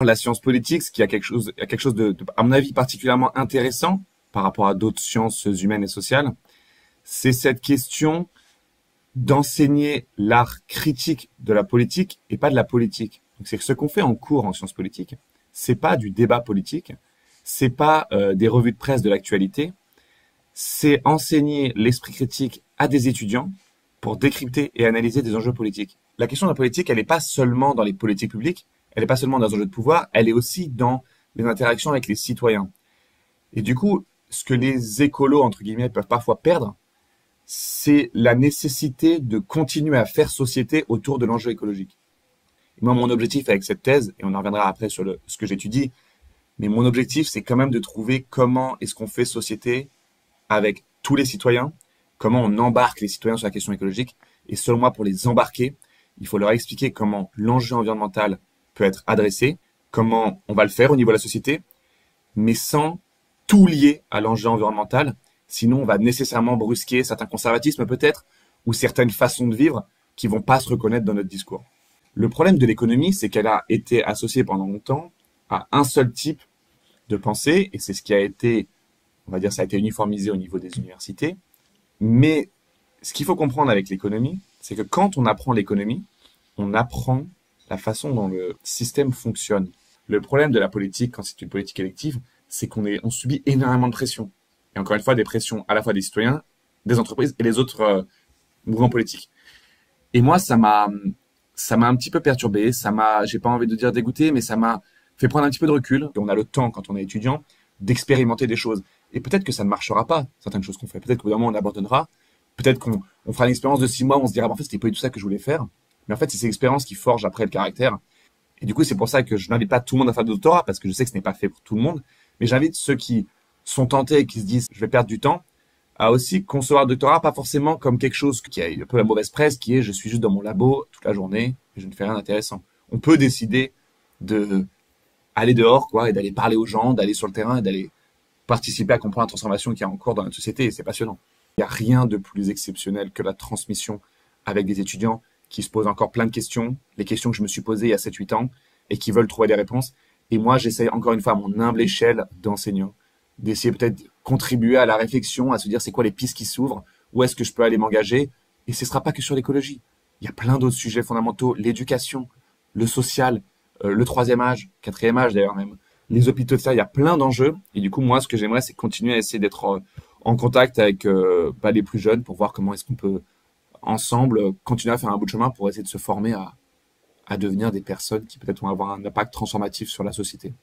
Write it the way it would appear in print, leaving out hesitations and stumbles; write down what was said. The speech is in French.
la science politique, ce qui a quelque chose à mon avis, particulièrement intéressant par rapport à d'autres sciences humaines et sociales, c'est cette question d'enseigner l'art critique de la politique et pas de la politique. Donc, c'est que ce qu'on fait en cours en sciences politiques, c'est pas du débat politique, c'est pas des revues de presse de l'actualité, c'est enseigner l'esprit critique à des étudiants pour décrypter et analyser des enjeux politiques. La question de la politique, elle n'est pas seulement dans les politiques publiques, elle n'est pas seulement dans les enjeux de pouvoir, elle est aussi dans les interactions avec les citoyens. Et du coup, ce que les écolos, entre guillemets, peuvent parfois perdre, c'est la nécessité de continuer à faire société autour de l'enjeu écologique. Et moi, mon objectif avec cette thèse, et on en reviendra après sur ce que j'étudie, mais mon objectif, c'est quand même de trouver comment est-ce qu'on fait société avec tous les citoyens, comment on embarque les citoyens sur la question écologique. Et selon moi, pour les embarquer, il faut leur expliquer comment l'enjeu environnemental peut être adressé, comment on va le faire au niveau de la société, mais sans tout lier à l'enjeu environnemental. Sinon, on va nécessairement brusquer certains conservatismes peut-être, ou certaines façons de vivre qui vont pas se reconnaître dans notre discours. Le problème de l'économie, c'est qu'elle a été associée pendant longtemps à un seul type de pensée, et c'est ce qui a été, on va dire, ça a été uniformisé au niveau des universités. Mais ce qu'il faut comprendre avec l'économie, c'est que quand on apprend l'économie, on apprend la façon dont le système fonctionne. Le problème de la politique, quand c'est une politique élective, c'est on subit énormément de pression. Et encore une fois, des pressions à la fois des citoyens, des entreprises et les autres mouvements politiques. Et moi, ça m'a un petit peu perturbé, j'ai pas envie de dire dégoûté, mais ça m'a fait prendre un petit peu de recul. Et on a le temps, quand on est étudiant, d'expérimenter des choses. Et peut-être que ça ne marchera pas, certaines choses qu'on fait. Peut-être qu'au bout d'un moment, on abandonnera. Peut-être qu'on fera une expérience de 6 mois où on se dira, en fait, c'était pas du tout ça que je voulais faire. Mais en fait, c'est ces expériences qui forgent après le caractère. Et du coup, c'est pour ça que je n'invite pas tout le monde à faire de doctorat, parce que je sais que ce n'est pas fait pour tout le monde. Mais j'invite ceux qui sont tentés et qui se disent, je vais perdre du temps, à aussi concevoir le doctorat, pas forcément comme quelque chose qui a un peu la mauvaise presse, qui est, je suis juste dans mon labo toute la journée et je ne fais rien d'intéressant. On peut décider de aller dehors, quoi, et d'aller parler aux gens, d'aller sur le terrain et d'aller participer à comprendre la transformation qu'il y a en cours dans notre société, et c'est passionnant. Il n'y a rien de plus exceptionnel que la transmission avec des étudiants qui se posent encore plein de questions, les questions que je me suis posées il y a 7-8 ans, et qui veulent trouver des réponses. Et moi, j'essaie encore une fois, à mon humble échelle d'enseignant, d'essayer peut-être de contribuer à la réflexion, à se dire c'est quoi les pistes qui s'ouvrent, où est-ce que je peux aller m'engager. Et ce ne sera pas que sur l'écologie. Il y a plein d'autres sujets fondamentaux, l'éducation, le social, le troisième âge, quatrième âge d'ailleurs même, les hôpitaux, de ça, il y a plein d'enjeux. Et du coup, moi, ce que j'aimerais, c'est continuer à essayer d'être en contact avec les plus jeunes pour voir comment est-ce qu'on peut, ensemble, continuer à faire un bout de chemin pour essayer de se former à devenir des personnes qui peut-être vont avoir un impact transformatif sur la société.